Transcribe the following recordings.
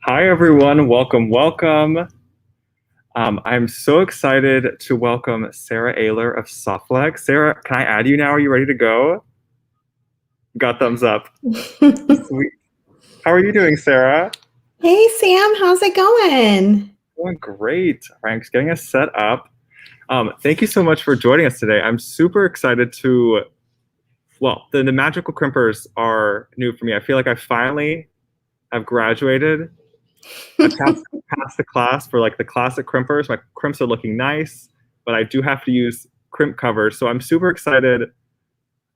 Hi, everyone. Welcome, welcome. I'm so excited to welcome Sara Oehler of Softlex. Sara, can I add you now? Are you ready to go? Got thumbs up. Sweet. How are you doing, Sara? Hey Sam, how's it going? Doing great. All right, I'm just getting us set up. Thank you so much for joining us today. I'm super excited the magical crimpers are new for me. I feel like I finally have graduated. I passed the class for like the classic crimpers. My crimps are looking nice, but I do have to use crimp covers. So I'm super excited.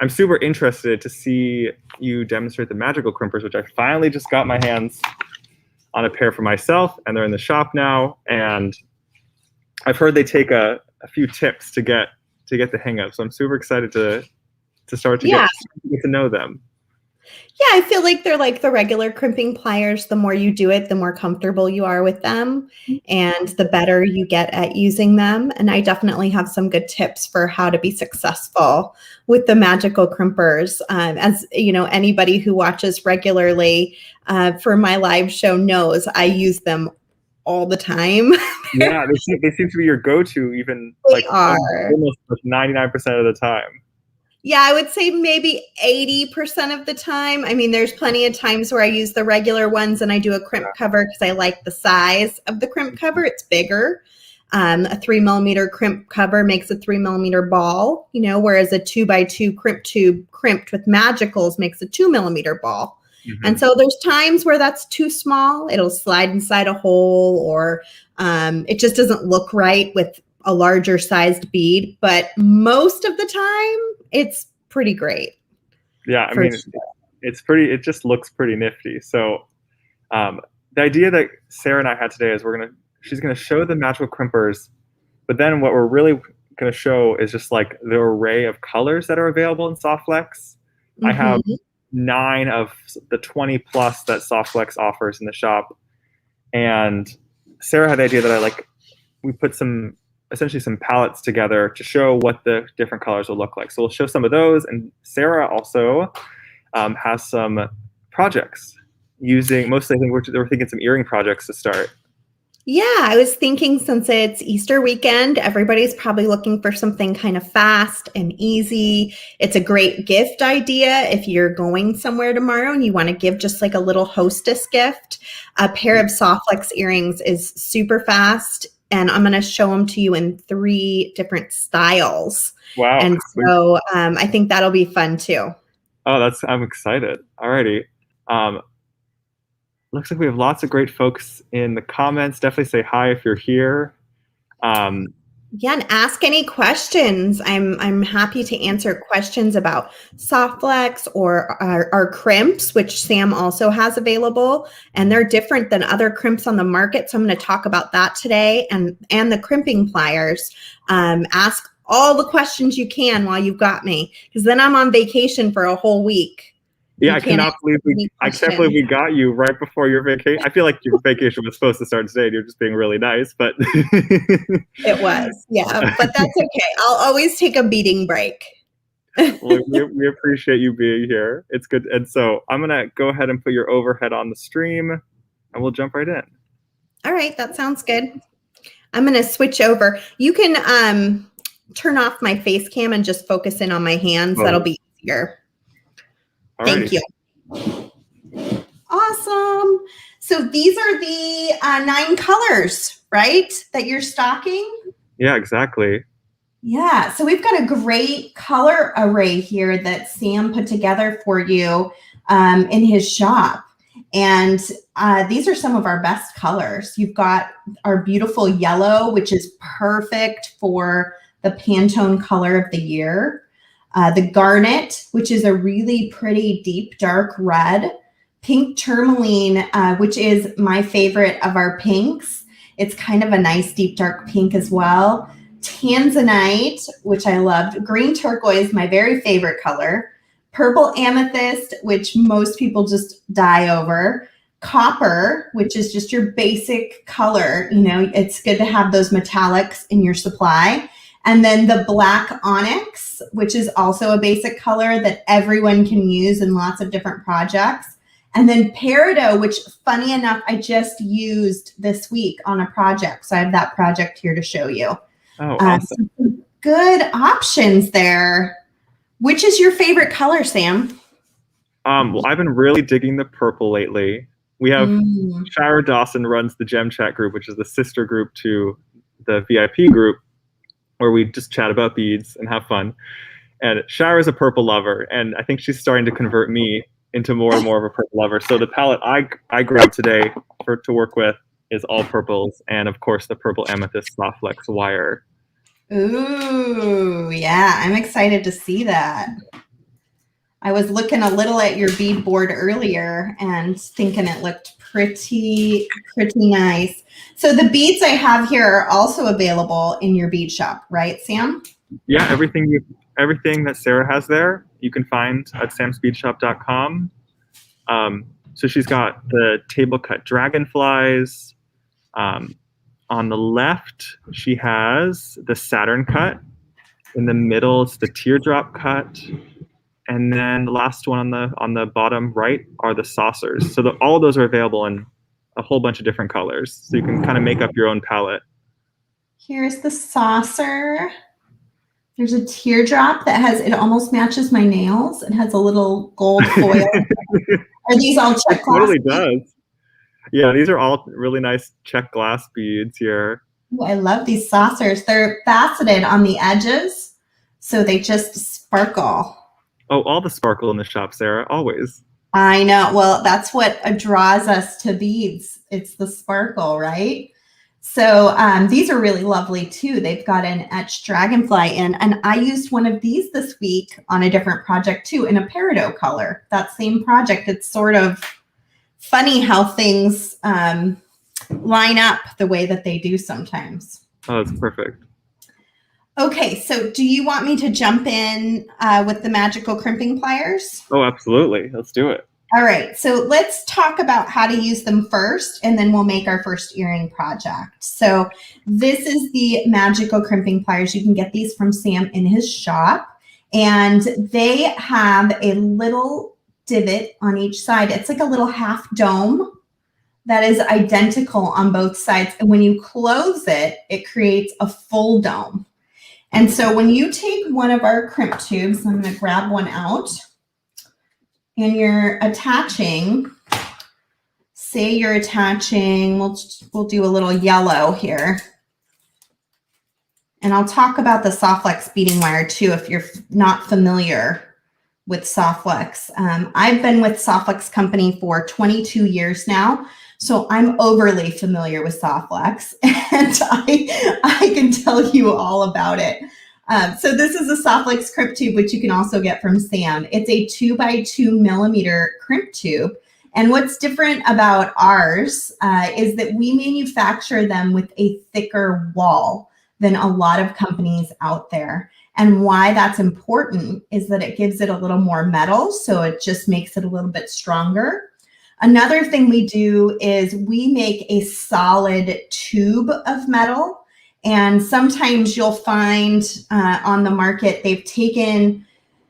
I'm super interested to see you demonstrate the magical crimpers, which I finally just got my hands on a pair for myself, and they're in the shop now. And I've heard they take a few tips to get the hang of. So I'm super excited to start to Yeah, get to know them. yeah, I feel like they're like the regular crimping pliers. The more you do it, the more comfortable you are with them and the better you get at using them. And I definitely have some good tips for how to be successful with the magical crimpers. As you know, anybody who watches regularly for my live show knows I use them all the time. Yeah, they seem to be your go-to, even They like are. almost 99% of the time. Yeah, I would say maybe 80% of the time. I mean, there's plenty of times where I use the regular ones and I do a crimp cover because I like the size of the crimp cover. It's bigger. A 3mm crimp cover makes a 3mm ball, whereas a 2x2 crimp tube crimped with magicals makes a 2mm ball. Mm-hmm. And so there's times where that's too small. It'll slide inside a hole or it just doesn't look right with a larger sized bead. But most of the time, it's pretty great. Yeah, I mean, it's pretty. It just looks pretty nifty. So, the idea that Sara and I had today is she's gonna show the magical crimpers, but then what we're really gonna show is just like the array of colors that are available in Softlex. I have 9 of the 20 plus that Softlex offers in the shop, and Sara had the idea that we put essentially some palettes together to show what the different colors will look like. So we'll show some of those, and Sara also has some projects using mostly. I think we're thinking some earring projects to start. Yeah, I was thinking since it's Easter weekend, everybody's probably looking for something kind of fast and easy. It's a great gift idea if you're going somewhere tomorrow and you want to give just like a little hostess gift. A pair of Softlex earrings is super fast, and I'm going to show them to you in 3 different styles. Wow. And so I think that'll be fun too. Oh, I'm excited. Alrighty. Looks like we have lots of great folks in the comments. Definitely say hi if you're here. Yeah, and ask any questions. I'm happy to answer questions about Softlex or our crimps, which Sam also has available, and they're different than other crimps on the market. So I'm going to talk about that today, and the crimping pliers. Ask all the questions you can while you've got me, because then I'm on vacation for a whole week. Yeah, I can't believe we got you right before your vacation. I feel like your vacation was supposed to start today and you're just being really nice, but it was, yeah, but that's okay. I'll always take a beating break. Well, we appreciate you being here. It's good. And so I'm going to go ahead and put your overhead on the stream and we'll jump right in. All right, that sounds good. I'm going to switch over. You can turn off my face cam and just focus in on my hands. That'll be easier. Thank you. Awesome. So these are the 9 colors, right, that you're stocking? Yeah, exactly. Yeah. So we've got a great color array here that Sam put together for you in his shop. And these are some of our best colors. You've got our beautiful yellow, which is perfect for the Pantone color of the year. The garnet, which is a really pretty deep, dark red. Pink tourmaline, which is my favorite of our pinks. It's kind of a nice, deep, dark pink as well. Tanzanite, which I loved. Green turquoise, my very favorite color. Purple amethyst, which most people just die over. Copper, which is just your basic color. It's good to have those metallics in your supply. And then the black onyx, which is also a basic color that everyone can use in lots of different projects. And then peridot, which funny enough, I just used this week on a project. So I have that project here to show you. Oh, awesome. So good options there. Which is your favorite color, Sam? Well, I've been really digging the purple lately. We have Sara Dawson runs the Gem Chat group, which is the sister group to the VIP group, where we just chat about beads and have fun. And Sara is a purple lover, and I think she's starting to convert me into more and more of a purple lover. So the palette I grabbed today to work with is all purples, and of course the purple amethyst soft flex wire. Ooh, yeah, I'm excited to see that. I was looking a little at your bead board earlier and thinking it looked pretty nice. So the beads I have here are also available in your bead shop, right, Sam? Yeah, everything that Sara has there, you can find at samsbeadshop.com. So she's got the table cut dragonflies. On the left, she has the Saturn cut. In the middle, it's the teardrop cut. And then the last one on the bottom right are the saucers. So all of those are available in a whole bunch of different colors. So you can kind of make up your own palette. Here's the saucer. There's a teardrop that it almost matches my nails. It has a little gold foil. Are these all check glass? It totally does. Yeah, these are all really nice check glass beads here. Ooh, I love these saucers. They're faceted on the edges, so they just sparkle. Oh, all the sparkle in the shop, Sara, always. I know. Well, that's what draws us to beads. It's the sparkle, right? So these are really lovely too. They've got an etched dragonfly in, and I used one of these this week on a different project too, in a peridot color. That same project. It's sort of funny how things line up the way that they do sometimes. Oh, that's perfect. Okay, so do you want me to jump in with the magical crimping pliers? Oh, absolutely. Let's do it. All right, so let's talk about how to use them first, and then we'll make our first earring project. So this is the magical crimping pliers. You can get these from Sam in his shop, and they have a little divot on each side. It's like a little half dome that is identical on both sides. And when you close it, it creates a full dome. And so when you take one of our crimp tubes, I'm going to grab one out, and you're attaching, say you're attaching, we'll do a little yellow here. And I'll talk about the soft flex beading wire too if you're not familiar with soft flex. I've been with soft flex company for 22 years now. So I'm overly familiar with soft flex, and I can tell you all about it. So this is a soft flex crimp tube, which you can also get from Sam. It's a 2x2 millimeter crimp tube. And what's different about ours is that we manufacture them with a thicker wall than a lot of companies out there. And why that's important is that it gives it a little more metal, so it just makes it a little bit stronger. Another thing we do is we make a solid tube of metal. And sometimes you'll find on the market, they've taken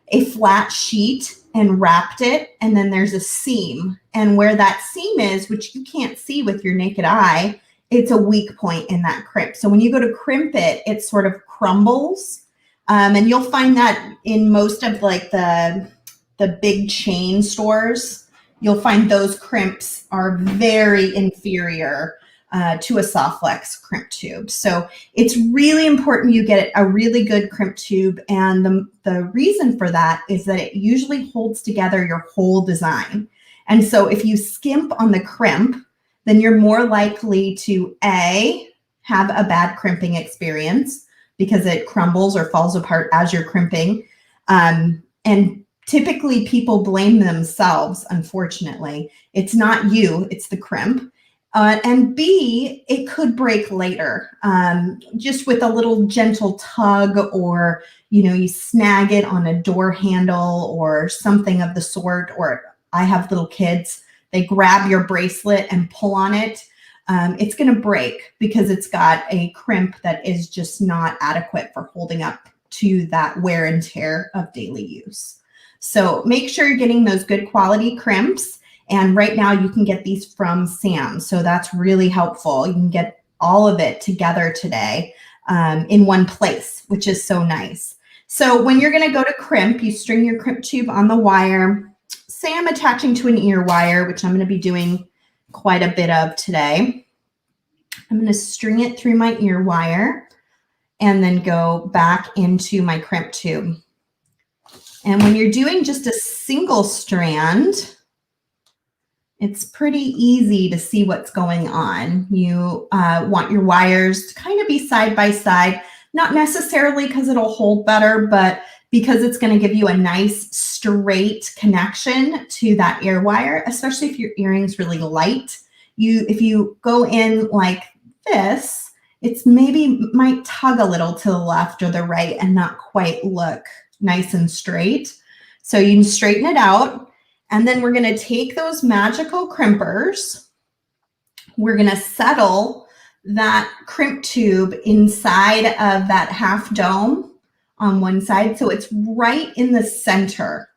a flat sheet and wrapped it, and then there's a seam. And where that seam is, which you can't see with your naked eye, it's a weak point in that crimp. So when you go to crimp it, it sort of crumbles. And you'll find that in most of like the big chain stores. You'll find those crimps are very inferior to a soft flex crimp tube. So it's really important you get a really good crimp tube. And the reason for that is that it usually holds together your whole design. And so if you skimp on the crimp, then you're more likely to have a bad crimping experience because it crumbles or falls apart as you're crimping. And typically people blame themselves, unfortunately. It's not you, it's the crimp. And B, it could break later, just with a little gentle tug, or, you snag it on a door handle or something of the sort. Or I have little kids, they grab your bracelet and pull on it. It's going to break because it's got a crimp that is just not adequate for holding up to that wear and tear of daily use. So make sure you're getting those good quality crimps. And right now you can get these from Sam. So that's really helpful. You can get all of it together today in one place, which is so nice. So when you're going to go to crimp, you string your crimp tube on the wire. Say I'm attaching to an ear wire, which I'm going to be doing quite a bit of today. I'm going to string it through my ear wire and then go back into my crimp tube. And when you're doing just a single strand, it's pretty easy to see what's going on. You want your wires to kind of be side by side, not necessarily because it'll hold better, but because it's going to give you a nice straight connection to that ear wire, especially if your earring's really light. If you go in like this, it's maybe might tug a little to the left or the right and not quite look nice and straight. So you can straighten it out. And then we're going to take those magical crimpers. We're going to settle that crimp tube inside of that half dome on one side. So it's right in the center.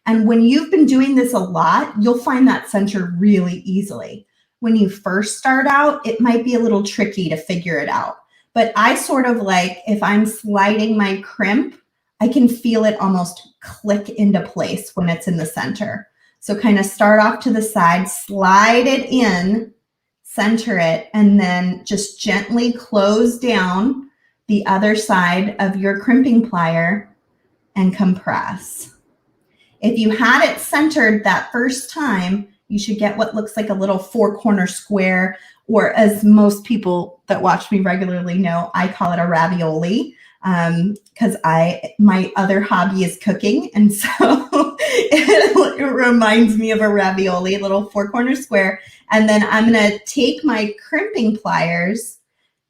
And when you've been doing this a lot, you'll find that center really easily. When you first start out, it might be a little tricky to figure it out. But I sort of like, if I'm sliding my crimp, I can feel it almost click into place when it's in the center. So kind of start off to the side, slide it in, center it, and then just gently close down the other side of your crimping plier and compress. If you had it centered that first time, you should get what looks like a little 4-corner square, or as most people that watch me regularly know, I call it a ravioli. Because my other hobby is cooking, and so it reminds me of a ravioli, a little 4-corner square. And then I'm going to take my crimping pliers,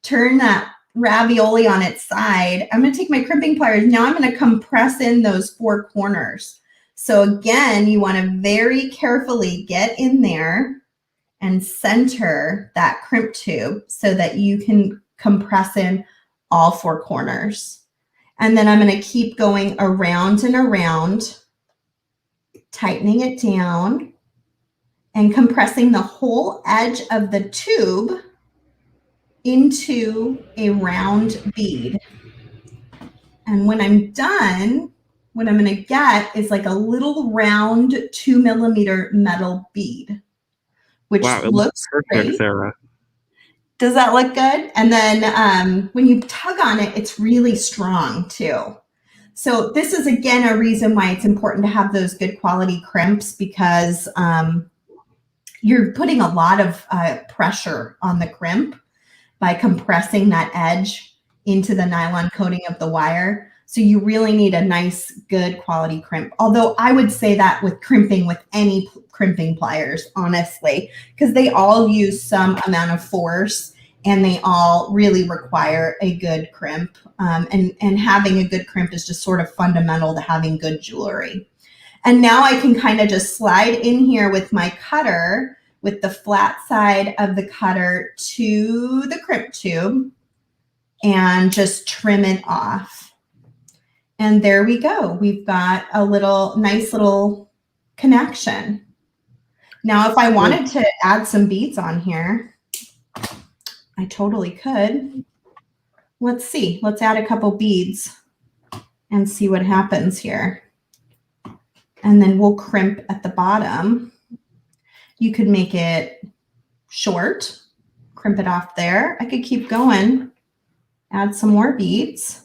turn that ravioli on its side. I'm going to take my crimping pliers. Now I'm going to compress in those 4 corners. So again, you want to very carefully get in there and center that crimp tube so that you can compress in all 4 corners. And then I'm going to keep going around and around, tightening it down and compressing the whole edge of the tube into a round bead. And when I'm done, what I'm going to get is like a little round 2mm metal bead, which looks perfect, great. Sarah. Does that look good? And then when you tug on it, it's really strong too. So this is, again, a reason why it's important to have those good quality crimps, because you're putting a lot of pressure on the crimp by compressing that edge into the nylon coating of the wire. So you really need a nice, good quality crimp. Although I would say that with crimping, with any crimping pliers, honestly, because they all use some amount of force and they all really require a good crimp. And having a good crimp is just sort of fundamental to having good jewelry. And now I can kind of just slide in here with my cutter, with the flat side of the cutter to the crimp tube, and just trim it off. And there we go. We've got a nice little connection. Now, if I wanted to add some beads on here, I totally could. Let's see. Let's add a couple beads and see what happens here. And then we'll crimp at the bottom. You could make it short, crimp it off there. I could keep going, add some more beads.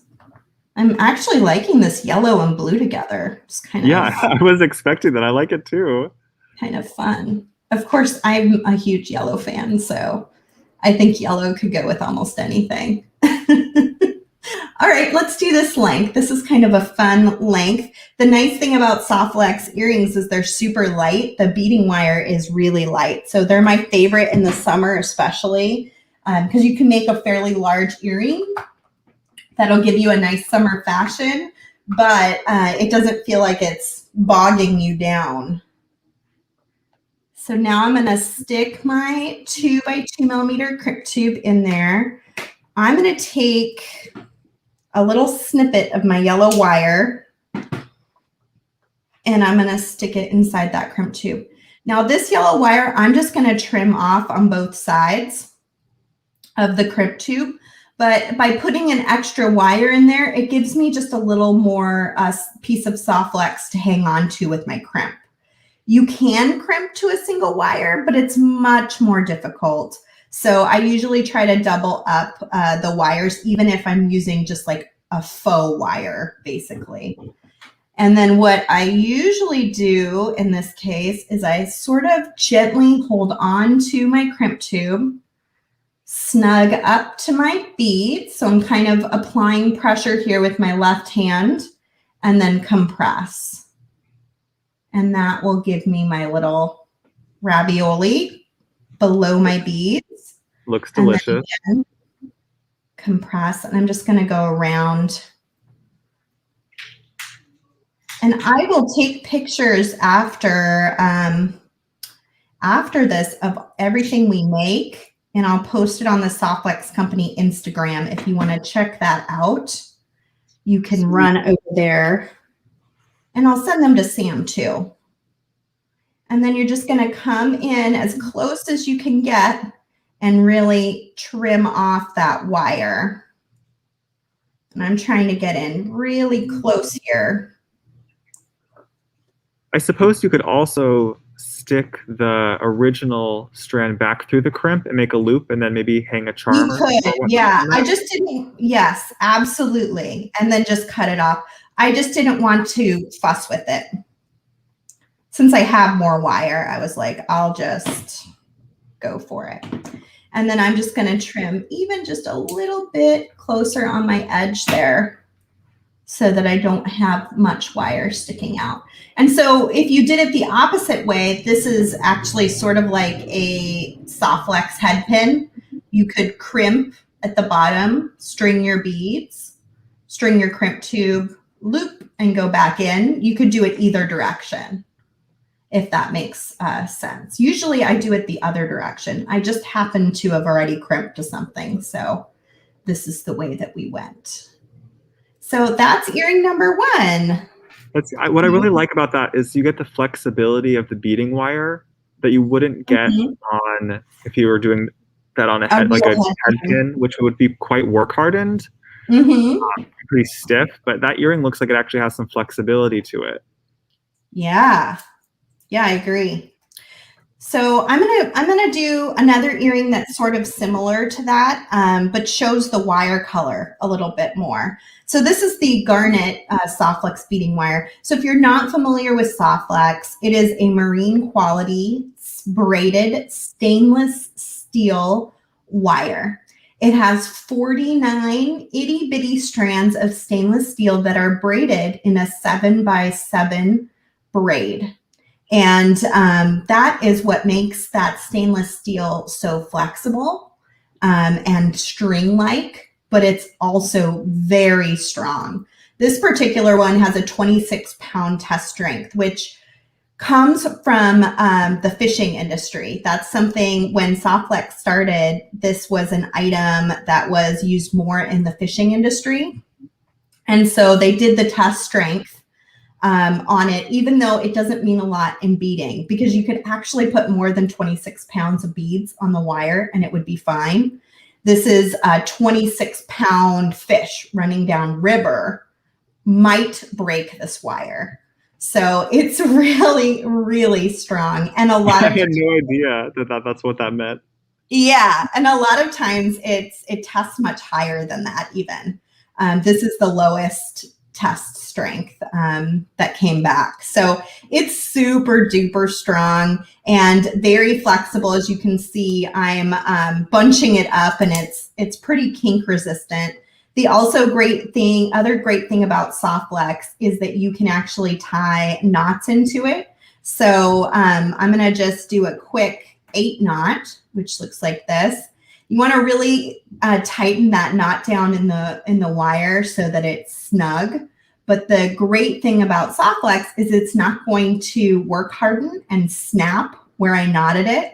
I'm actually liking this yellow and blue together. It's kind of, yeah, I was expecting that. I like it too. Kind of fun. Of course, I'm a huge yellow fan, so I think yellow could go with almost anything. All right, let's do this length. This is kind of a fun length. The nice thing about soft wax earrings is they're super light. The beading wire is really light. So they're my favorite in the summer, especially because you can make a fairly large earring that'll give you a nice summer fashion, but it doesn't feel like it's bogging you down. So now I'm going to stick my 2x2mm crimp tube in there. I'm going to take a little snippet of my yellow wire and I'm going to stick it inside that crimp tube. Now this yellow wire, I'm just going to trim off on both sides of the crimp tube. But by putting an extra wire in there, it gives me just a little more piece of Softlex to hang on to with my crimp. You can crimp to a single wire, but it's much more difficult. So I usually try to double up the wires, even if I'm using just like a faux wire, basically. And then what I usually do in this case is I sort of gently hold on to my crimp tube, snug up to my bead. So I'm kind of applying pressure here with my left hand and then compress. And that will give me my little ravioli below my beads. Looks delicious. And compress, and I'm just going to go around. And I will take pictures after this of everything we make, and I'll post it on the Softlex Company Instagram. If you want to check that out, you can run over there, and I'll send them to Sam too. And then you're just going to come in as close as you can get and really trim off that wire. And I'm trying to get in really close here. I suppose you could also stick the original strand back through the crimp and make a loop and then maybe hang a charm. You could, yeah. I just didn't, yes, absolutely. And then just cut it off. I just didn't want to fuss with it. Since I have more wire, I was like, I'll just go for it. And then I'm just going to trim even just a little bit closer on my edge there so that I don't have much wire sticking out. And so if you did it the opposite way, this is actually sort of like a Softlex head pin. You could crimp at the bottom, string your beads, string your crimp tube, loop, and go back in. You could do it either direction, if that makes sense. Usually I do it the other direction. I just happen to have already crimped to something. So this is the way that we went. So that's earring number one. What I really like about that is you get the flexibility of the beading wire that you wouldn't get on if you were doing that on a head, like a head pin, which would be quite work hardened, pretty stiff. But that earring looks like it actually has some flexibility to it. Yeah. Yeah, I agree. So I'm gonna do another earring that's sort of similar to that, but shows the wire color a little bit more. So this is the Garnet Softlex beading wire. So if you're not familiar with Softlex, it is a marine quality braided stainless steel wire. It has 49 itty bitty strands of stainless steel that are braided in a 7x7 braid. And that is what makes that stainless steel so flexible and string-like, but it's also very strong. This particular one has a 26-pound test strength, which comes from the fishing industry. That's something when Softlex started, this was an item that was used more in the fishing industry. And so they did the test strength on it, even though it doesn't mean a lot in beading, because you could actually put more than 26 pounds of beads on the wire and it would be fine. This is a 26-pound fish running down river might break this wire. So it's really, really strong. And a lot of I had no idea that's what that meant. Yeah. And a lot of times it tests much higher than that even. This is the lowest test strength that came back. So it's super duper strong and very flexible. As you can see, I'm bunching it up and it's pretty kink resistant. The other great thing about Softlex is that you can actually tie knots into it. So I'm going to just do a quick 8 knot, which looks like this. You want to really tighten that knot down in the wire so that it's snug. But the great thing about Softlex is it's not going to work harden and snap where I knotted it.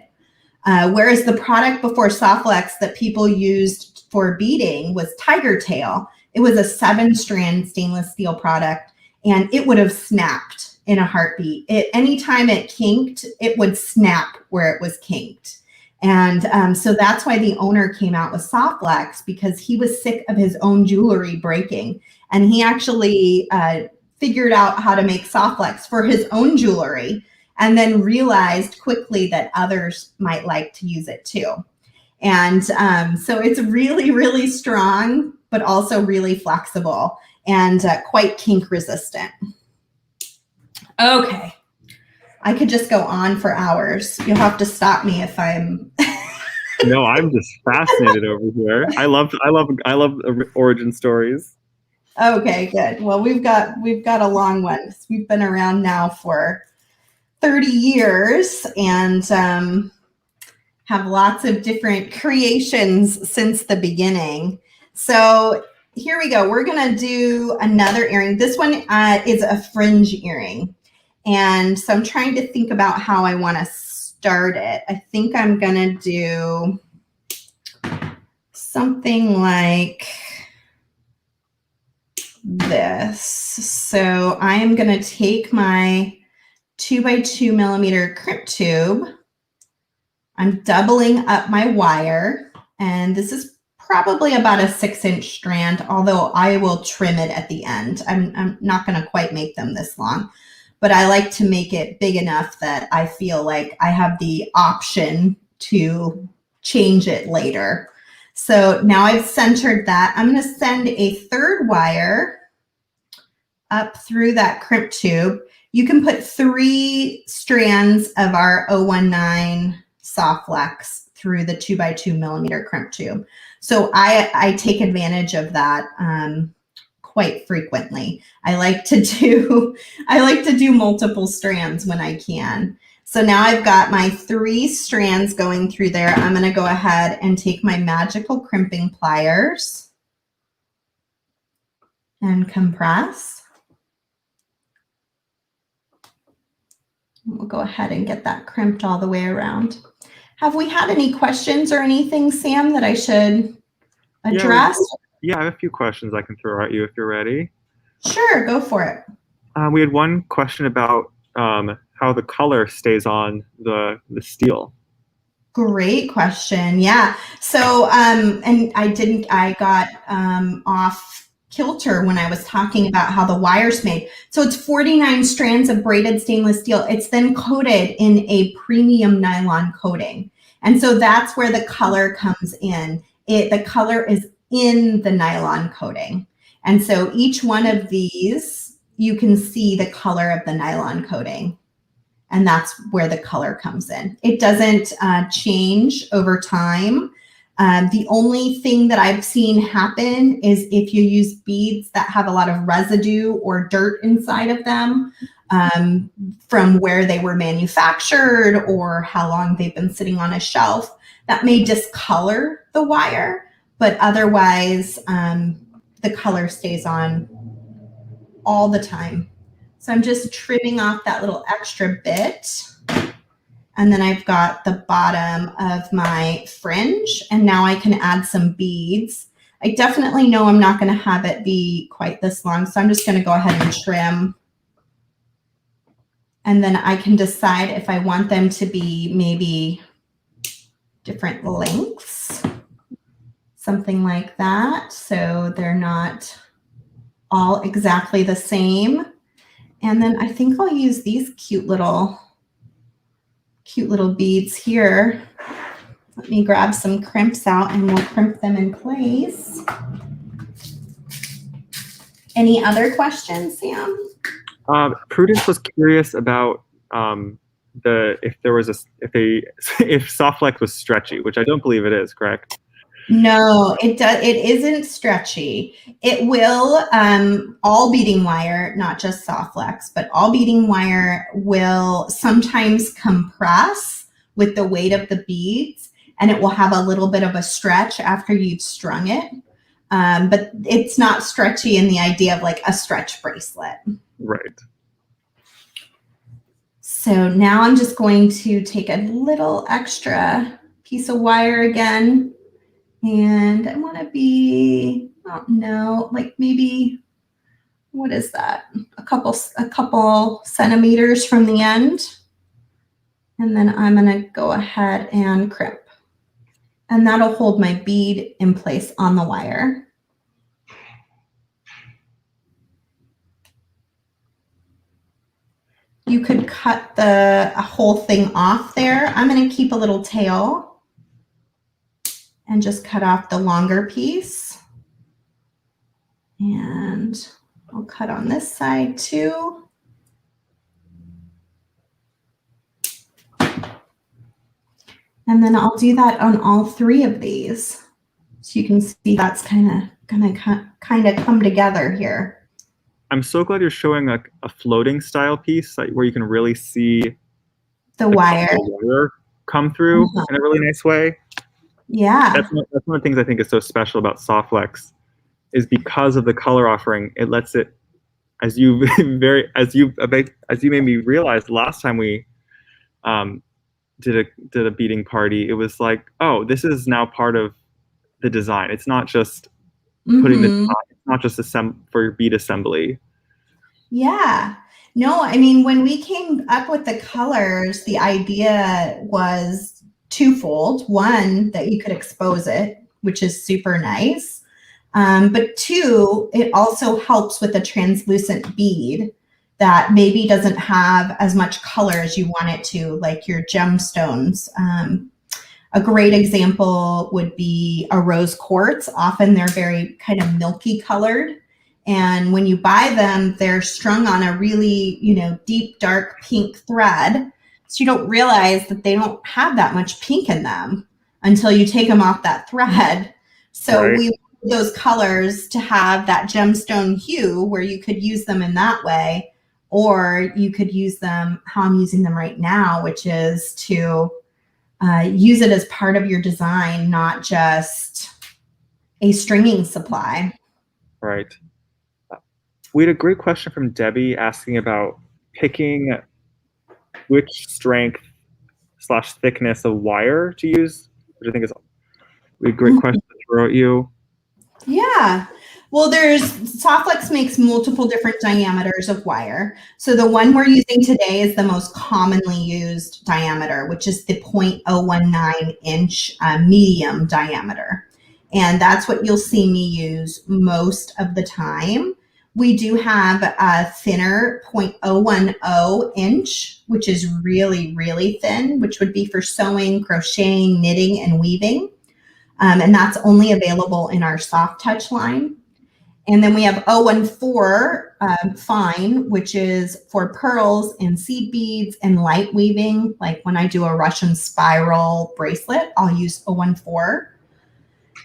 Whereas the product before Softlex that people used for beading was Tiger Tail. It was a 7-strand stainless steel product and it would have snapped in a heartbeat. Anytime it kinked, it would snap where it was kinked. And so that's why the owner came out with Softlex, because he was sick of his own jewelry breaking. And he actually figured out how to make Softlex for his own jewelry, and then realized quickly that others might like to use it too. And so it's really, really strong, but also really flexible and quite kink resistant. Okay. I could just go on for hours. You'll have to stop me if I'm. No, I'm just fascinated over here. I love origin stories. Okay, good. Well, we've got a long one. We've been around now for 30 years and have lots of different creations since the beginning. So here we go. We're going to do another earring. This one is a fringe earring. And so I'm trying to think about how I want to start it. I think I'm going to do something like this. So I am going to take my 2x2 millimeter crimp tube. I'm doubling up my wire, and this is probably about a 6-inch strand, although I will trim it at the end. I'm not going to quite make them this long, but I like to make it big enough that I feel like I have the option to change it later. So now I've centered that. I'm going to send a third wire up through that crimp tube. You can put 3 strands of our 019 Softlex through the 2x2 millimeter crimp tube. So I take advantage of that quite frequently. I like to do multiple strands when I can. So now I've got my 3 strands going through there. I'm going to go ahead and take my Magical Crimping pliers and compress. We'll go ahead and get that crimped all the way around. Have we had any questions or anything, Sam, that I should address? Yeah, I have a few questions I can throw at you if you're ready. Sure, go for it. We had one question about how the color stays on the steel. Great question. Yeah. So, and I got off kilter when I was talking about how the wire's made. So it's 49 strands of braided stainless steel. It's then coated in a premium nylon coating. And so that's where the color comes in. The color is in the nylon coating. And so each one of these, you can see the color of the nylon coating. And that's where the color comes in. It doesn't change over time. The only thing that I've seen happen is if you use beads that have a lot of residue or dirt inside of them from where they were manufactured or how long they've been sitting on a shelf, that may discolor the wire, but otherwise the color stays on all the time. So I'm just trimming off that little extra bit. And then I've got the bottom of my fringe, and now I can add some beads. I definitely know I'm not going to have it be quite this long, so I'm just going to go ahead and trim. And then I can decide if I want them to be maybe different lengths, something like that, so they're not all exactly the same. And then I think I'll use these cute little beads here. Let me grab some crimps out and we'll crimp them in place. Any other questions, Sam? Prudence was curious about if Softlex was stretchy, which I don't believe it is, correct? No, it isn't stretchy. It will, all beading wire, not just Softlex, but all beading wire will sometimes compress with the weight of the beads, and it will have a little bit of a stretch after you've strung it. But it's not stretchy in the idea of like a stretch bracelet. Right. So now I'm just going to take a little extra piece of wire again. And I want to be, I don't know, like maybe what is that? A couple centimeters from the end. And then I'm going to go ahead and crimp. And that'll hold my bead in place on the wire. You could cut the whole thing off there. I'm going to keep a little tail and just cut off the longer piece. And I'll cut on this side too. And then I'll do that on all three of these. So you can see that's kind of going to come together here. I'm so glad you're showing like a floating style piece, like where you can really see the wire come through in a really nice way. Yeah. That's one of the things I think is so special about Softflex, is because of the color offering, it lets it, as you made me realize last time we did a beading party, it was like, oh, this is now part of the design. It's not just putting this on, it's not just for your bead assembly. Yeah. No, I mean, when we came up with the colors, the idea was twofold. One, that you could expose it, which is super nice. But two, it also helps with a translucent bead that maybe doesn't have as much color as you want it to, like your gemstones. A great example would be a rose quartz. Often they're very kind of milky colored. And when you buy them, they're strung on a really, deep, dark pink thread. So you don't realize that they don't have that much pink in them until you take them off that thread. So we want those colors to have that gemstone hue where you could use them in that way, or you could use them how I'm using them right now, which is to use it as part of your design, not just a stringing supply. Right. We had a great question from Debbie asking about picking which strength / thickness of wire to use, which I think is a great question to throw at you. Yeah. Well, Softflex makes multiple different diameters of wire. So the one we're using today is the most commonly used diameter, which is the 0.019 inch medium diameter. And that's what you'll see me use most of the time. We do have a thinner 0.010 inch, which is really, really thin, which would be for sewing, crocheting, knitting, and weaving. And that's only available in our Soft Touch line. And then we have 014 fine, which is for pearls and seed beads and light weaving. Like when I do a Russian spiral bracelet, I'll use 014.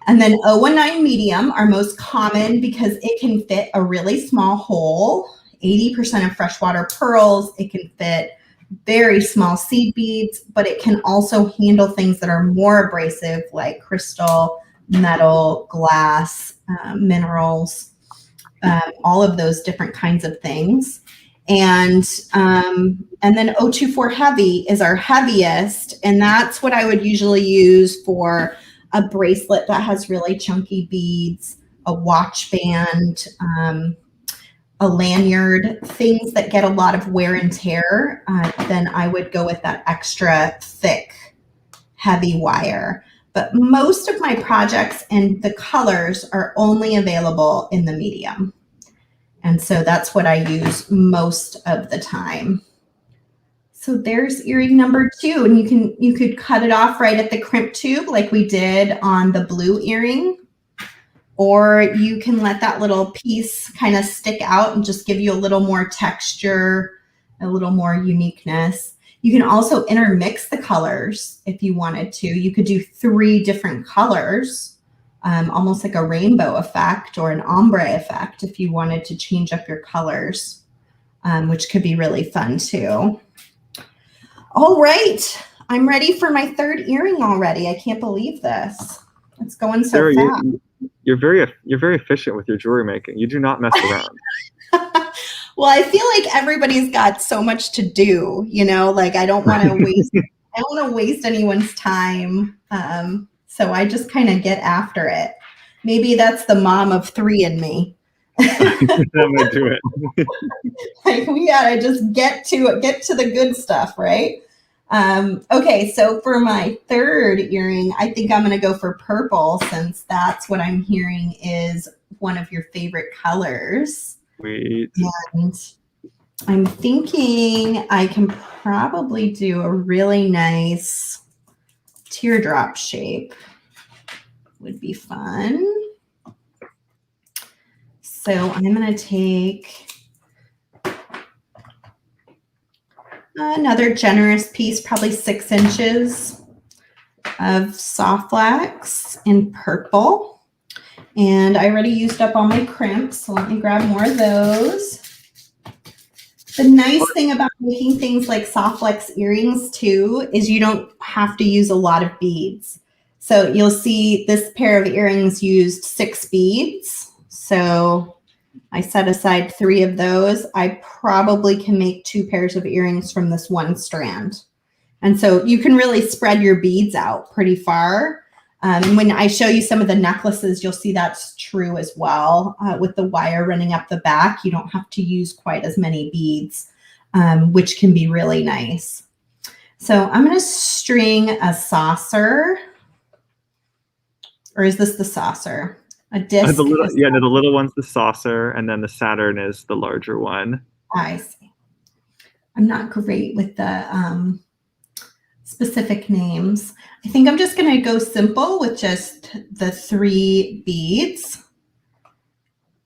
And then 019 medium are most common because it can fit a really small hole, 80% of freshwater pearls. It can fit very small seed beads, but it can also handle things that are more abrasive like crystal, metal, glass, minerals, all of those different kinds of things. And then 024 heavy is our heaviest, and that's what I would usually use for a bracelet that has really chunky beads, a watch band, a lanyard, things that get a lot of wear and tear. Then I would go with that extra thick, heavy wire. But most of my projects and the colors are only available in the medium. And so that's what I use most of the time. So there's earring number 2, and you could cut it off right at the crimp tube like we did on the blue earring, or you can let that little piece kind of stick out and just give you a little more texture, a little more uniqueness. You can also intermix the colors if you wanted to. You could do 3 different colors, almost like a rainbow effect or an ombre effect if you wanted to change up your colors, which could be really fun too. All right, I'm ready for my 3rd earring already. I can't believe this. It's going so Sarah, fast. You're very efficient with your jewelry making. You do not mess around. Well, I feel like everybody's got so much to do, like I don't want to waste anyone's time. So I just kind of get after it. Maybe that's the mom of 3 in me. That might do it. Like we gotta just get to the good stuff, right? Okay, so for my third earring, I think I'm gonna go for purple since that's what I'm hearing is one of your favorite colors. Sweet. And I'm thinking I can probably do a really nice teardrop shape. Would be fun. So I'm going to take another generous piece, probably 6 inches of soft flax in purple. And I already used up all my crimps, so let me grab more of those. The nice thing about making things like soft flex earrings too is you don't have to use a lot of beads. So you'll see this pair of earrings used 6 beads. So I set aside 3 of those. I probably can make 2 pairs of earrings from this one strand. And so you can really spread your beads out pretty far. And when I show you some of the necklaces, you'll see that's true as well. With the wire running up the back, you don't have to use quite as many beads, which can be really nice. So I'm going to string a saucer. Or is this the saucer? A disc? The little one's the saucer, and then the Saturn is the larger one. I see. I'm not great with the specific names. I think I'm just going to go simple with just the 3 beads.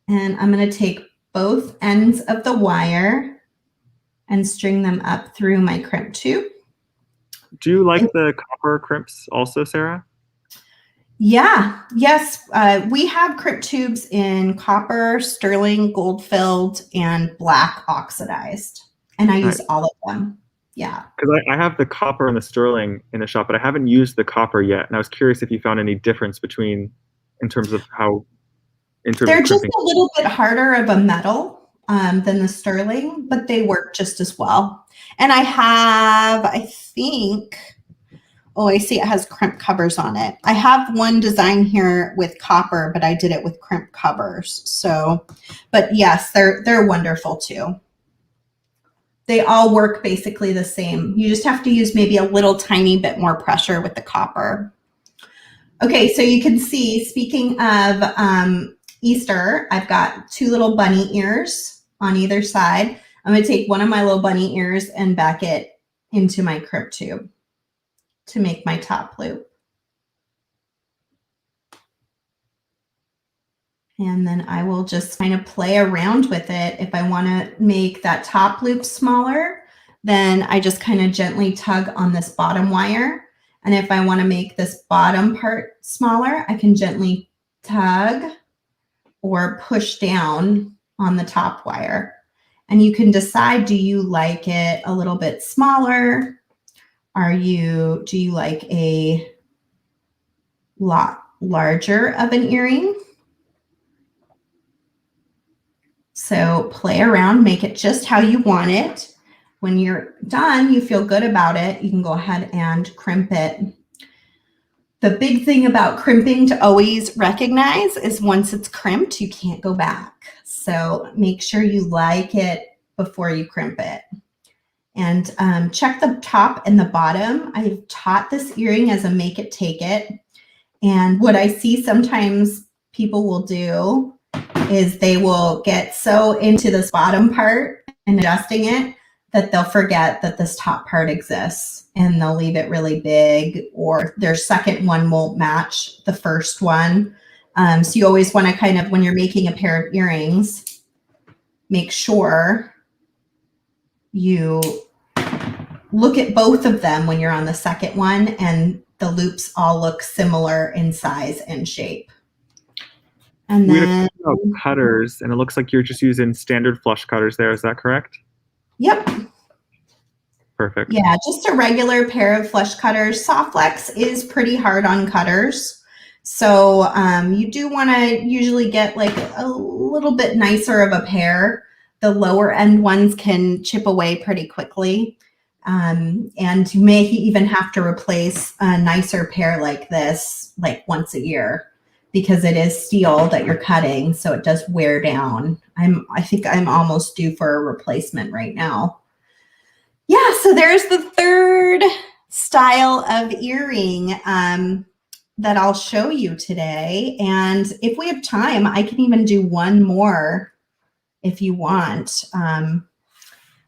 And I'm going to take both ends of the wire and string them up through my crimp tube. Do you like the copper crimps also, Sarah? Yeah, yes. We have crimp tubes in copper, sterling, gold filled, and black oxidized. And I use all of them. Yeah. Because I have the copper and the sterling in the shop, but I haven't used the copper yet. And I was curious if you found any difference between, in terms of how, they're just a little bit harder of a metal than the sterling, but they work just as well. And I have, I think, oh, I see it has crimp covers on it. I have one design here with copper, but I did it with crimp covers. So, but yes, they're wonderful too. They all work basically the same. You just have to use maybe a little tiny bit more pressure with the copper. Okay, so you can see, speaking of Easter, I've got 2 little bunny ears on either side. I'm going to take one of my little bunny ears and back it into my crimp tube to make my top loop. And then I will just kind of play around with it. If I want to make that top loop smaller, then I just kind of gently tug on this bottom wire. And if I want to make this bottom part smaller, I can gently tug or push down on the top wire. And you can decide, do you like it a little bit smaller? Do you like a lot larger of an earring? So play around, make it just how you want it. When you're done, you feel good about it, you can go ahead and crimp it. The big thing about crimping to always recognize is once it's crimped, you can't go back. So make sure you like it before you crimp it. And check the top and the bottom. I've taught this earring as a make it, take it. And what I see sometimes people will do is they will get so into this bottom part and adjusting it that they'll forget that this top part exists, and they'll leave it really big, or their second one won't match the first one. So you always want to kind of, when you're making a pair of earrings, make sure you look at both of them when you're on the second one, and the loops all look similar in size and shape. And then cutters, and it looks like you're just using standard flush cutters there. Is that correct? Yep. Perfect. Yeah, just a regular pair of flush cutters. Soft flex is pretty hard on cutters. So you do want to usually get like a little bit nicer of a pair. The lower end ones can chip away pretty quickly. And you may even have to replace a nicer pair like this like once a year, because it is steel that you're cutting, so it does wear down. I think I'm almost due for a replacement right now. Yeah, so there's the third style of earring that I'll show you today. And if we have time, I can even do one more if you want. I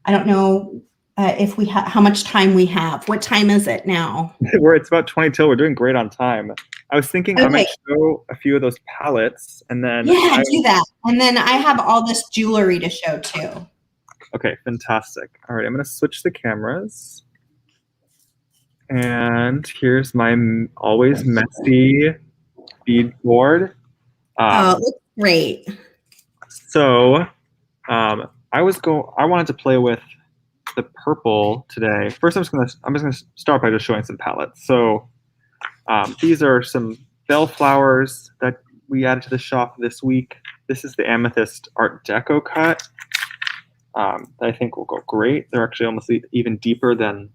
don't know if we have how much time we have. What time is it now? It's about 20 till. We're doing great on time. I was thinking I might show a few of those palettes and then do that. And then I have all this jewelry to show too. Okay, fantastic. All right, I'm going to switch the cameras. And here's my always messy bead board. Oh, it looks great. So I wanted to play with the purple today. First, I'm just gonna start by just showing some palettes. So these are some bellflowers that we added to the shop this week. This is the Amethyst Art Deco cut. That I think will go great. They're actually almost even deeper than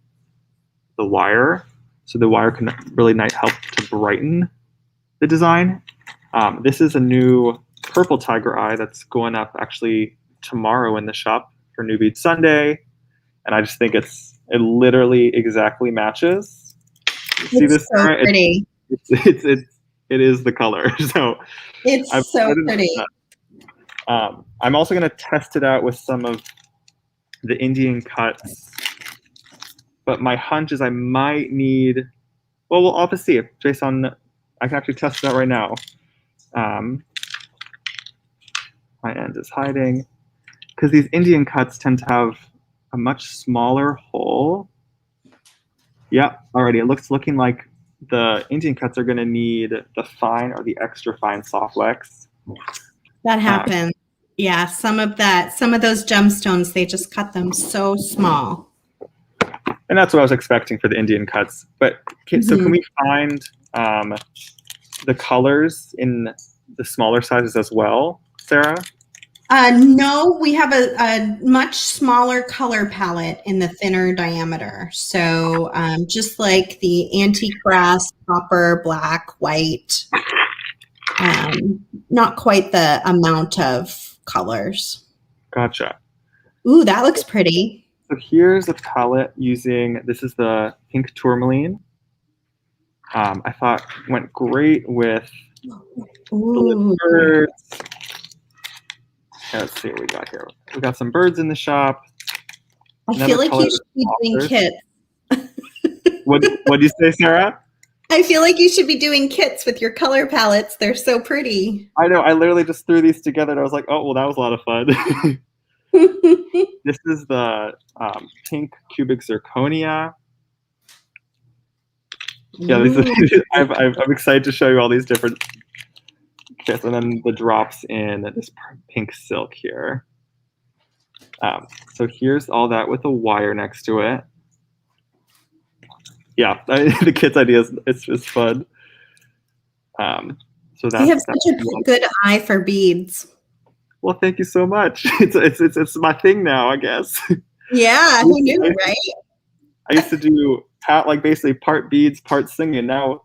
the wire, so the wire can really help to brighten the design. This is a new purple tiger eye that's going up actually tomorrow in the shop for New Bead Sunday, and I just think it literally exactly matches. See this? So pretty. It is the color. So it's so pretty. I'm also going to test it out with some of the Indian cuts, but my hunch is I might need. Well, we'll have to see if Jason. I can actually test it out right now. My end is hiding because these Indian cuts tend to have a much smaller hole. Yeah, already it looking like the Indian cuts are going to need the fine or the extra fine soft wax. That happens. Yeah, some of those gemstones, they just cut them so small. And that's what I was expecting for the Indian cuts. But so can we find the colors in the smaller sizes as well, Sarah? No, we have a much smaller color palette in the thinner diameter. So just like the antique brass, copper, black, white, not quite the amount of colors. Gotcha. Ooh, that looks pretty. So here's a palette using, this is the pink tourmaline. I thought went great with the birds. Let's see what we got here. We got some birds in the shop. I feel like you should be doing kits. What do you say, Sarah? I feel like you should be doing kits with your color palettes. They're so pretty. I know. I literally just threw these together and I was like, oh, well, that was a lot of fun. This is the pink cubic zirconia. Yeah, I'm excited to show you all these different kits, and then the drops in this pink silk here. So here's all that with a wire next to it. Yeah, the kits ideas, it's just fun. So that's, you have such a good eye for beads. Well, thank you so much. It's my thing now, I guess. Yeah, who knew, right? I used to do basically part beads, part singing. Now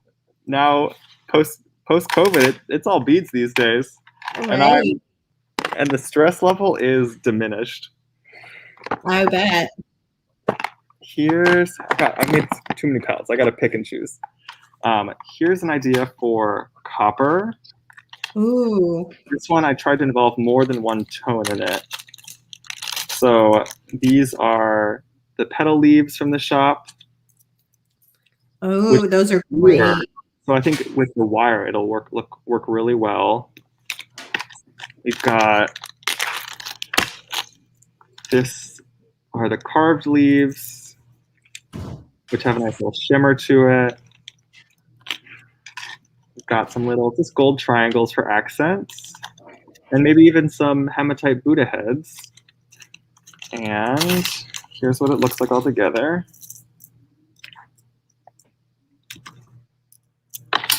post COVID, it's all beads these days, Right. and the stress level is diminished. I bet. I made too many palettes. I got to pick and choose. Here's an idea for copper. Ooh. This one I tried to involve more than one tone in it. So these are the petal leaves from the shop. Oh, those are great. So I think with the wire, it'll work really well. We've got this are the carved leaves, which have a nice little shimmer to it. We've got some little just gold triangles for accents, and maybe even some hematite Buddha heads. And here's what it looks like all together.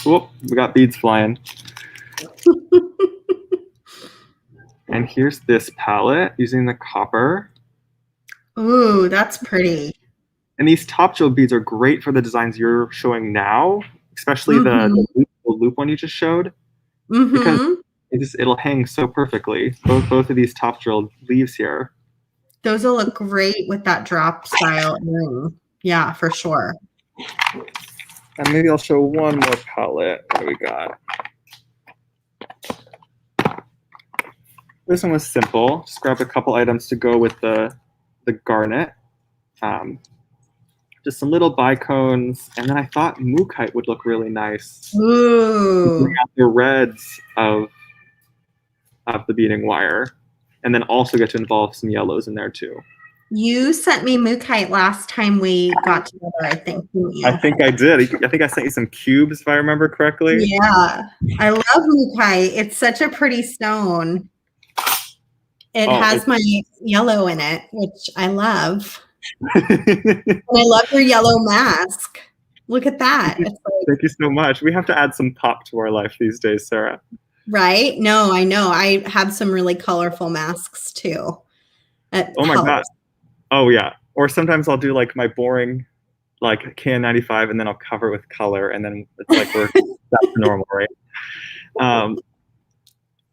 Whoop, we got beads flying. And here's this palette using the copper. Ooh, that's pretty. And these top jewel beads are great for the designs you're showing now, especially the loop one you just showed. because Mm-hmm. it'll hang so perfectly. Both of these top drilled leaves here. Those will look great with that drop style earring. Yeah, for sure. And maybe I'll show one more palette. What do we got? This one was simple. Just grabbed a couple items to go with the garnet. Just some little bicones, and then I thought mookaite would look really nice. Ooh. Bring out the reds of the beading wire, and then also get to involve some yellows in there too. You sent me mookaite last time we got together, I think, didn't you? I think I did. I think I sent you some cubes, if I remember correctly. Yeah, I love mookaite. It's such a pretty stone. It has my yellow in it, which I love. And I love your yellow mask. Look at that. It's like, thank you so much. We have to add some pop to our life these days, Sarah. Right? No, I know. I have some really colorful masks too. Oh my God. Oh yeah. Or sometimes I'll do like my boring like KN95 and then I'll cover it with color and then it's like that's normal, right?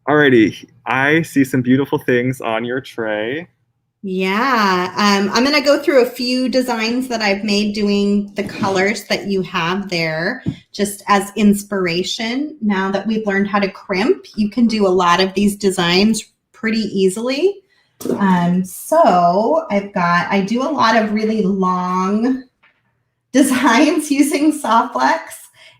Alrighty. I see some beautiful things on your tray. Yeah. I'm going to go through a few designs that I've made doing the colors that you have there, just as inspiration. Now that we've learned how to crimp, you can do a lot of these designs pretty easily. So I do a lot of really long designs using Softflex,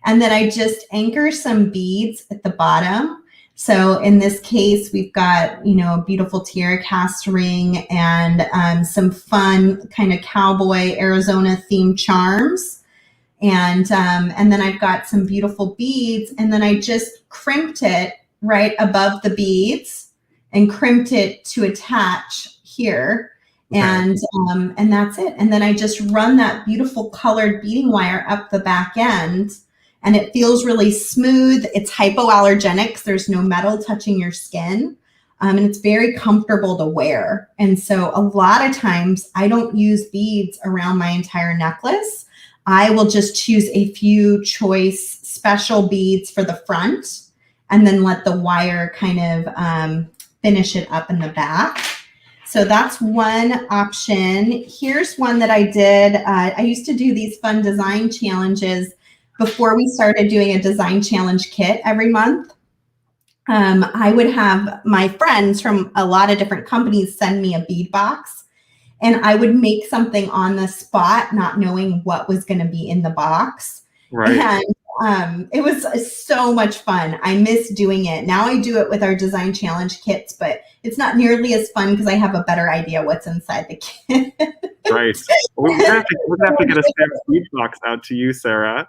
and then I just anchor some beads at the bottom. So in this case, we've got, a beautiful tiara cast ring and some fun kind of cowboy Arizona themed charms. And then I've got some beautiful beads, and then I just crimped it right above the beads and crimped it to attach here. Okay. And that's it. And then I just run that beautiful colored beading wire up the back end, and it feels really smooth. It's hypoallergenic, so there's no metal touching your skin. And it's very comfortable to wear. And so a lot of times I don't use beads around my entire necklace. I will just choose a few choice special beads for the front and then let the wire kind of finish it up in the back. So that's one option. Here's one that I did. I used to do these fun design challenges before we started doing a design challenge kit every month. I would have my friends from a lot of different companies send me a bead box, and I would make something on the spot, not knowing what was going to be in the box. Right. And it was so much fun. I miss doing it. Now I do it with our design challenge kits, but it's not nearly as fun because I have a better idea what's inside the kit. Right. We're gonna have to get a Sam's bead box out to you, Sarah.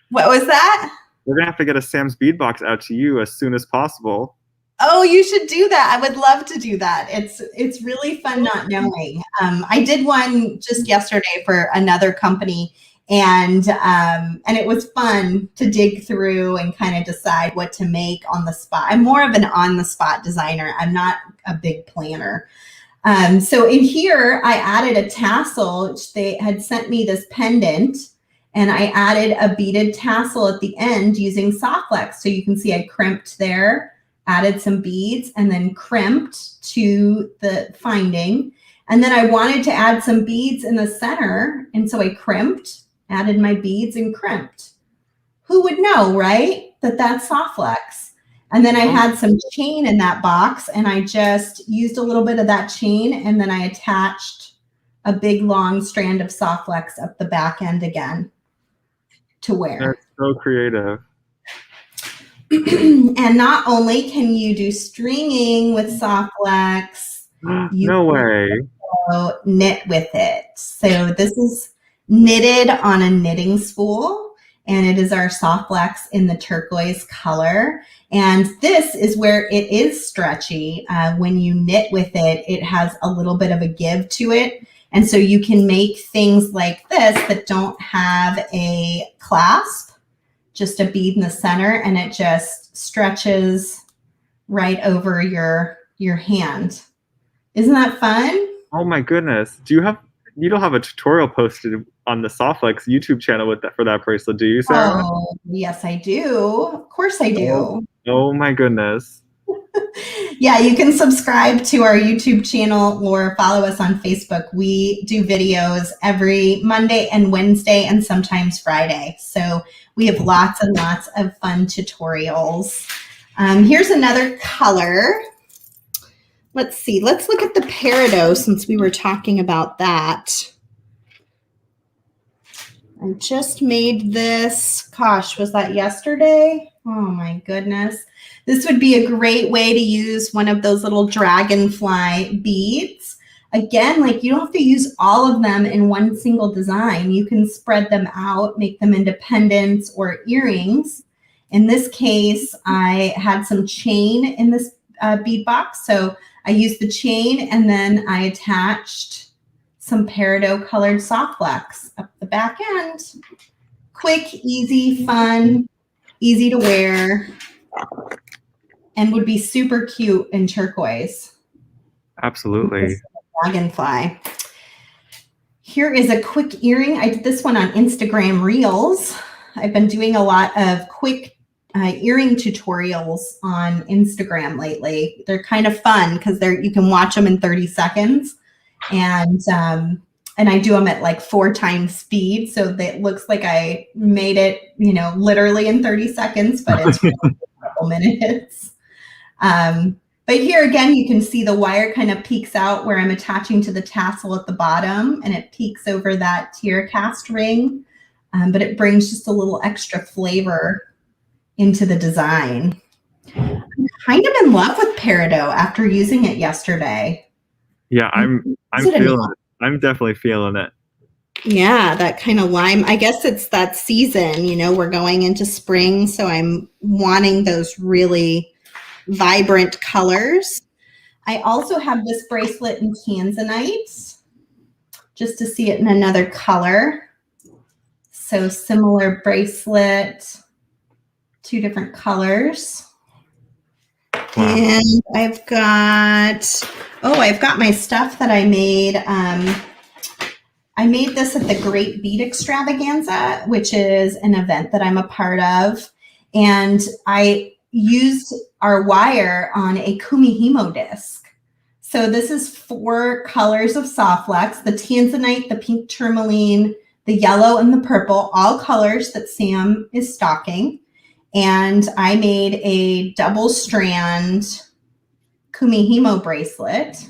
What was that? We're gonna have to get a Sam's bead box out to you as soon as possible. Oh, you should do that. I would love to do that. It's really fun not knowing. I did one just yesterday for another company, and it was fun to dig through and kind of decide what to make on the spot. I'm more of an on-the-spot designer. I'm not a big planner. So in here, I added a tassel. They had sent me this pendant, and I added a beaded tassel at the end using Softflex. So you can see I crimped there, added some beads, and then crimped to the finding. And then I wanted to add some beads in the center, and so I crimped, added my beads, and crimped. Who would know, right? That's Softflex. And then I had some chain in that box, and I just used a little bit of that chain, and then I attached a big long strand of Softflex up the back end again to wear. That's so creative. And not only can you do stringing with Softflex, no way. Also knit with it. So this is knitted on a knitting spool, and it is our Softflex in the turquoise color. And this is where it is stretchy. When you knit with it, it has a little bit of a give to it. And so you can make things like this that don't have a clasp, just a bead in the center, and it just stretches right over your hand. Isn't that fun? Oh my goodness. Do you have you don't have a tutorial posted on the Softflex YouTube channel with that for that bracelet, do you, Sarah? Oh, yes, I do. Of course I Oh, do. oh my goodness. Yeah, you can subscribe to our YouTube channel or follow us on Facebook. We do videos every Monday and Wednesday and sometimes Friday. So we have lots and lots of fun tutorials. Here's another color. Let's see. Let's look at the peridot since we were talking about that. I just made this. Gosh, was that yesterday? Oh my goodness. This would be a great way to use one of those little dragonfly beads. Again, like you don't have to use all of them in one single design. You can spread them out, make them into pendants or earrings. In this case, I had some chain in this bead box. So I used the chain and then I attached some peridot colored Softflex up the back end. Quick, easy, fun, easy to wear, and would be super cute in turquoise. Absolutely. Dragonfly. Here is a quick earring. I did this one on Instagram Reels. I've been doing a lot of quick earring tutorials on Instagram lately. They're kind of fun because you can watch them in 30 seconds. And I do them at like 4 times speed. So that it looks like I made it, literally in 30 seconds, but it's really a couple minutes. But here again, you can see the wire kind of peeks out where I'm attaching to the tassel at the bottom, and it peeks over that tier cast ring. But it brings just a little extra flavor into the design. I'm kind of in love with peridot after using it yesterday. Yeah, I'm feeling it. I'm definitely feeling it. Yeah, that kind of lime. I guess it's that season, we're going into spring, so I'm wanting those really vibrant colors. I also have this bracelet in tanzanite, just to see it in another color. So similar bracelet, 2 different colors. Wow. And I've got my stuff that I made. I made this at the Great Bead Extravaganza, which is an event that I'm a part of. And I used our wire on a kumihimo disc. So this is 4 colors of Softflex, the tanzanite, the pink tourmaline, the yellow, and the purple, all colors that Sam is stocking. And I made a double strand kumihimo bracelet.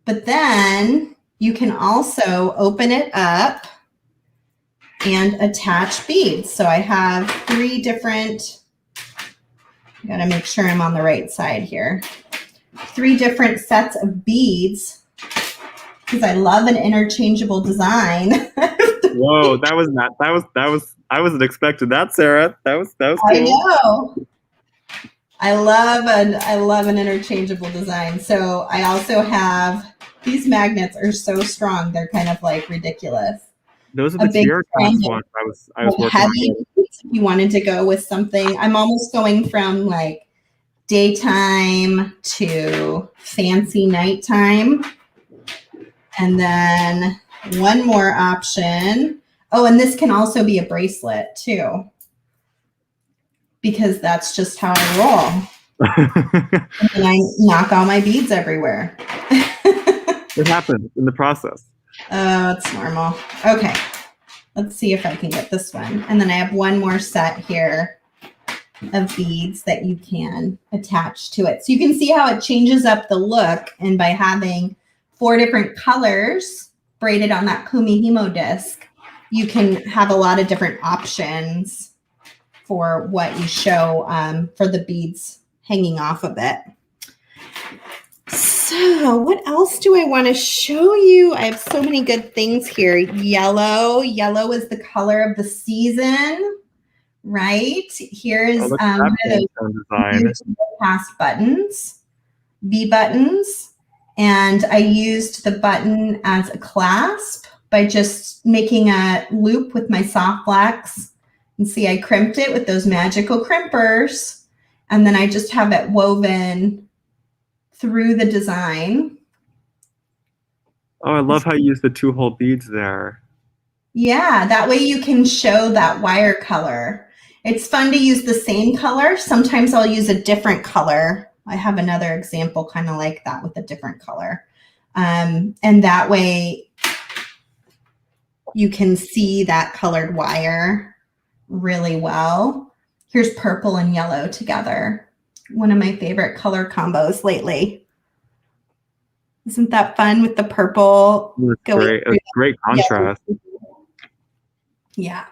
But then you can also open it up and attach beads. So I have 3 different, I gotta make sure I'm on the right side here. 3 different sets of beads because I love an interchangeable design. Whoa, I wasn't expecting that, Sarah. That was cool. I know. I love an interchangeable design. So I also have, these magnets are so strong. They're kind of like ridiculous. Those are the tier cast ones I was working heavy on. If you wanted to go with something, I'm almost going from like daytime to fancy nighttime. And then one more option. Oh, and this can also be a bracelet too, because that's just how I roll. And I knock all my beads everywhere. It happens in the process. Oh, it's normal. Okay, let's see if I can get this one. And then I have one more set here of beads that you can attach to it. So you can see how it changes up the look. And by having 4 different colors braided on that kumihimo disc, you can have a lot of different options for what you show for the beads hanging off of it. So what else do I want to show you? I have so many good things here. Yellow is the color of the season, right? Here's those past buttons, B buttons. And I used the button as a clasp by just making a loop with my Softflex. And see, I crimped it with those magical crimpers. And then I just have it woven through the design. Oh, I love how you use the 2-hole beads there. Yeah, that way you can show that wire color. It's fun to use the same color. Sometimes I'll use a different color. I have another example kind of like that with a different color. And that way you can see that colored wire really well. Here's purple and yellow together. One of my favorite color combos lately. Isn't that fun with the purple going Great. through Great contrast. Yeah.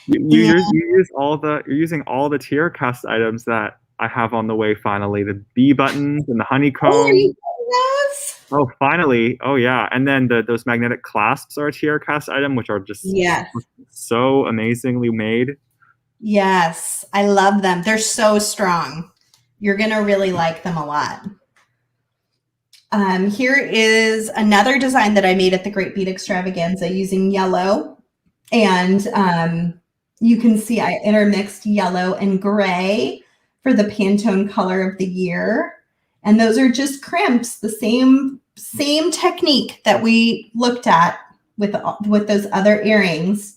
You're using all the tier cast items that I have on the way finally. The bee buttons and the honeycomb. Oh, are you doing this? Oh, finally. Oh, yeah. And then those magnetic clasps are a tier cast item, which are just so amazingly made. Yes, I love them. They're so strong. You're going to really like them a lot. Here is another design that I made at the Great Bead Extravaganza using yellow. And you can see I intermixed yellow and gray for the Pantone color of the year. And those are just crimps, the same technique that we looked at with those other earrings.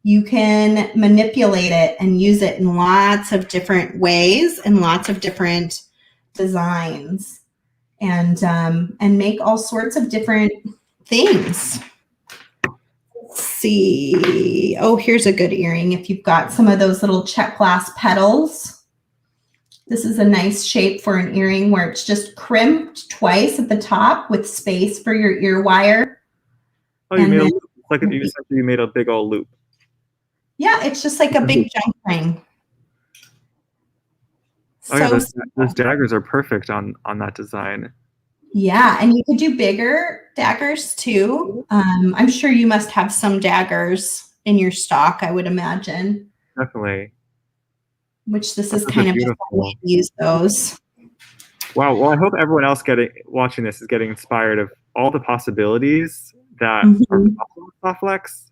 You can manipulate it and use it in lots of different ways and lots of different designs, and make all sorts of different things. Let's see. Oh, here's a good earring. If you've got some of those little check glass petals, this is a nice shape for an earring where it's just crimped twice at the top with space for your ear wire. Oh, you made a loop. It's like you made a big old loop. Yeah, it's just like a big jump ring. Oh, yeah, those daggers are perfect on that design. Yeah, and you could do bigger daggers too. I'm sure you must have some daggers in your stock, I would imagine. Definitely. Which this is kind of a fun way to use those. Wow. Well, I hope everyone else watching this is getting inspired of all the possibilities that are possible with Softflex.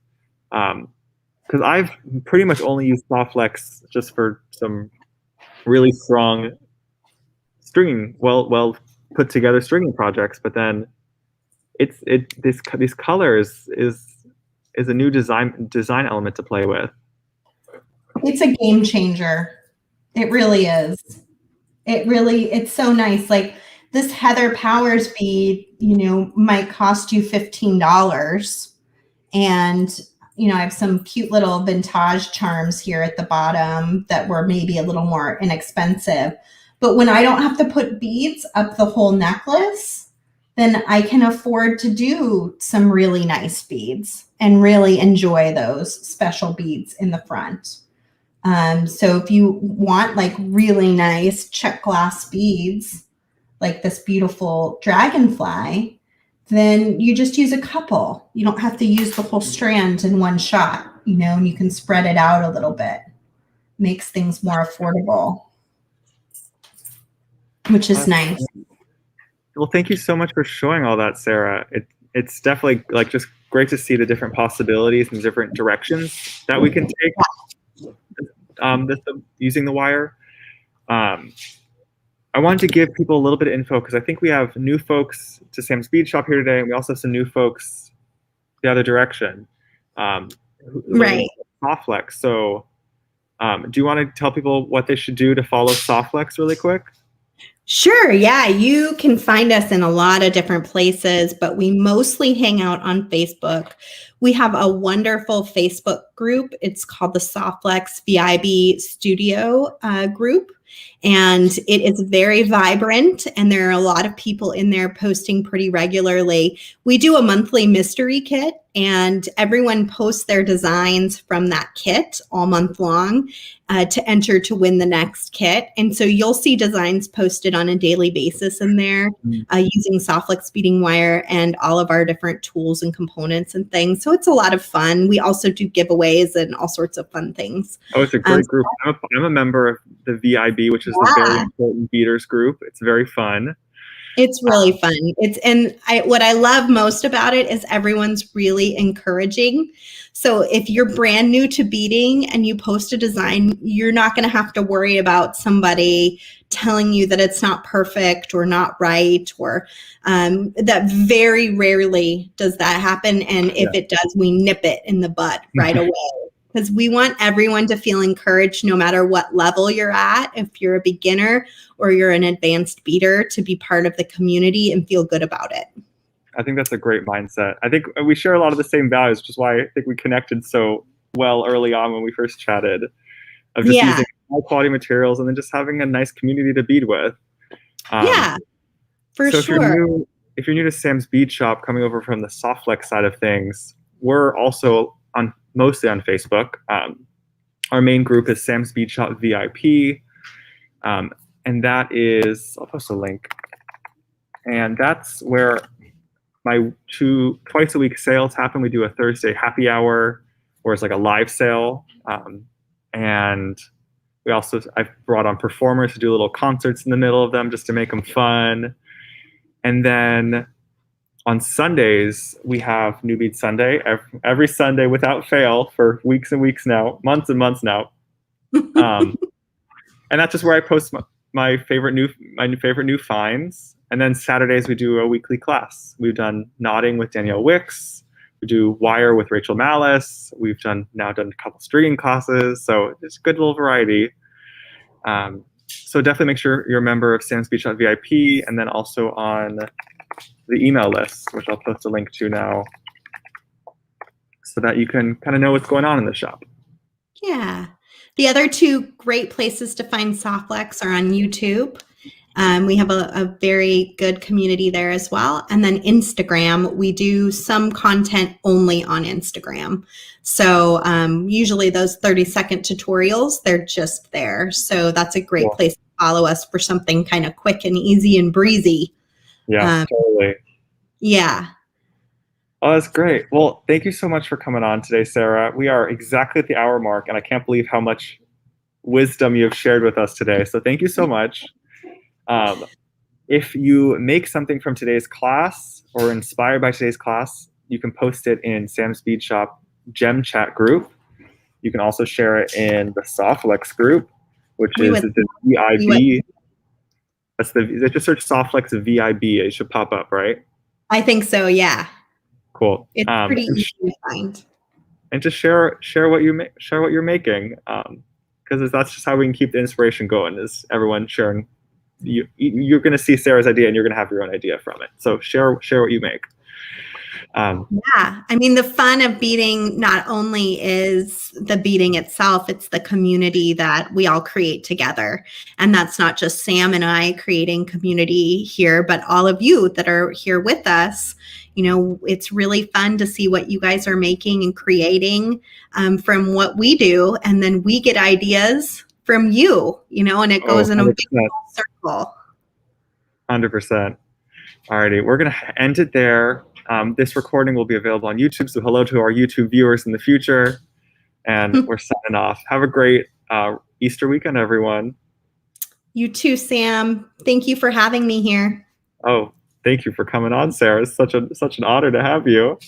Because I've pretty much only used Softflex just for some really strong stringing, well put together stringing projects. But then these colors is a new design element to play with. It's a game changer. It really is. It's so nice. Like this Heather Powers bead, might cost you $15. And, I have some cute little vintage charms here at the bottom that were maybe a little more inexpensive. But when I don't have to put beads up the whole necklace, then I can afford to do some really nice beads and really enjoy those special beads in the front. So if you want like really nice check glass beads, like this beautiful dragonfly, then you just use a couple. You don't have to use the whole strand in one shot, and you can spread it out a little bit. Makes things more affordable, which is nice. Well, thank you so much for showing all that, Sarah. It's definitely like just great to see the different possibilities and different directions that we can take. Using the wire. I wanted to give people a little bit of info because I think we have new folks to Sam's Bead Shop here today, and we also have some new folks the other direction. Right. Softflex. So do you want to tell people what they should do to follow Softflex really quick? Sure. Yeah. You can find us in a lot of different places, but we mostly hang out on Facebook. We have a wonderful Facebook group. It's called the Softflex VIB Studio group. And it is very vibrant, and there are a lot of people in there posting pretty regularly. We do a monthly mystery kit, and everyone posts their designs from that kit all month long to enter to win the next kit. And so you'll see designs posted on a daily basis in there using Softflex beading wire and all of our different tools and components and things. So it's a lot of fun. We also do giveaways and all sorts of fun things. Oh, it's a great group. I'm a member of the VIB, which is the very important beaders group. It's very fun. It's really fun. What I love most about it is everyone's really encouraging. So if you're brand new to beading and you post a design, you're not going to have to worry about somebody telling you that it's not perfect or not right, or that very rarely does that happen. And if it does, we nip it in the bud right away. Because we want everyone to feel encouraged no matter what level you're at. If you're a beginner or you're an advanced beater, to be part of the community and feel good about it. I think that's a great mindset. I think we share a lot of the same values, which is why I think we connected so well early on when we first chatted, of just using high quality materials and then just having a nice community to bead with. For so sure. If you're new to Sam's Bead Shop, coming over from the soft flex side of things, we're also mostly on Facebook. Our main group is Sam's Bead Shop VIP. And that is, I'll post a link. And that's where my twice a week sales happen. We do a Thursday happy hour, where it's like a live sale. And I've brought on performers to do little concerts in the middle of them just to make them fun. And then on Sundays, we have New Bead Sunday every Sunday without fail for weeks and weeks now, months and months now. And that's just where I post my favorite new finds. And then Saturdays we do a weekly class. We've done knotting with Danielle Wicks. We do wire with Rachel Malice. We've now done a couple stringing classes. So it's a good little variety. So definitely make sure you're a member of Sam's Bead Shop VIP, and then also on the email list, which I'll post a link to now, so that you can kind of know what's going on in the shop. Yeah. The other two great places to find Softflex are on YouTube. We have a very good community there as well. And then Instagram, we do some content only on Instagram. So usually those 30-second tutorials, they're just there. So that's a great place to follow us for something kind of quick and easy and breezy. Yeah, totally. Yeah. Oh, that's great. Well, thank you so much for coming on today, Sarah. We are exactly at the hour mark, and I can't believe how much wisdom you have shared with us today. So thank you so much. If you make something from today's class or inspired by today's class, you can post it in Sam's Bead Shop Gem Chat group. You can also share it in the Softflex group, which is the VIB. Just search Softflex VIB. It should pop up, right? I think so, yeah. Cool. It's pretty easy to find. And just share what you're making, because that's just how we can keep the inspiration going. Is everyone sharing? You're going to see Sarah's idea, and you're going to have your own idea from it. So share what you make. Yeah, I mean, the fun of beading not only is the beading itself, it's the community that we all create together. And that's not just Sam and I creating community here, but all of you that are here with us. You know, it's really fun to see what you guys are making and creating from what we do. And then we get ideas from you, and it goes in a big circle. 100%. Alrighty, we're going to end it there. This recording will be available on YouTube, so hello to our YouTube viewers in the future. And we're signing off. Have a great Easter weekend, everyone. You too, Sam. Thank you for having me here. Oh, thank you for coming on, Sarah. It's such an honor to have you.